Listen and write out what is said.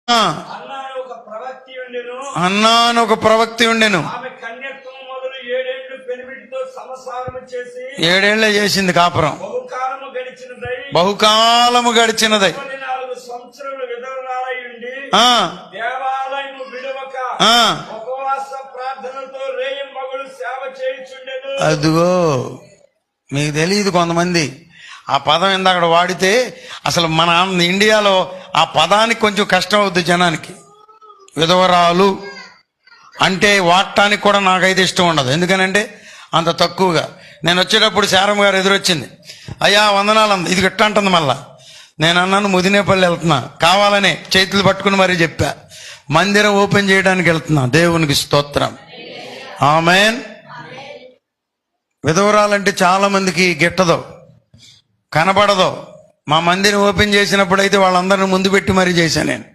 అన్నా అని ఒక ప్రవక్తి ఉండెను. ఆమె కన్యత్వం మొదలు 7 ఏళ్లు పెనిమిటితో సంసారము చేసి 7 ఏళ్లే చేసింది కాపురం. బహుకాలము గడిచినదై 4 సంవత్సరములు విధవరాలై ఉండి దేవాలయము విడవక ఉపవాస ప్రార్థనలతో రేయింబగలు సేవ చేయుచుండెను. అదిగో మీకు తెలియదు, కొంతమంది ఆ పదం ఇందాక వాడితే అసలు మన ఇండియాలో ఆ పదానికి కొంచెం కష్టం అవుద్ది జనానికి. విధవరాలు అంటే వాడటానికి కూడా నాకైతే ఇష్టం ఉండదు. ఎందుకనంటే అంత తక్కువగా. నేను వచ్చేటప్పుడు శారమ్మ గారు ఎదురొచ్చింది, అయ్యా వందనాలు అంది. ఇది గిట్ట అంటుంది. మళ్ళా నేను అన్నాను ముదినేపల్లి వెళ్తున్నా, కావాలనే చేతులు పట్టుకుని మరీ చెప్పా, మందిరం ఓపెన్ చేయడానికి వెళ్తున్నా. దేవునికి స్తోత్రం, ఆమేన్. విధవరాలంటే చాలా మందికి గిట్టదో, కనబడదో. మా మందిరం ఓపెన్ చేసినప్పుడు అయితే వాళ్ళందరిని ముందు పెట్టి మరీ చేశాను నేను.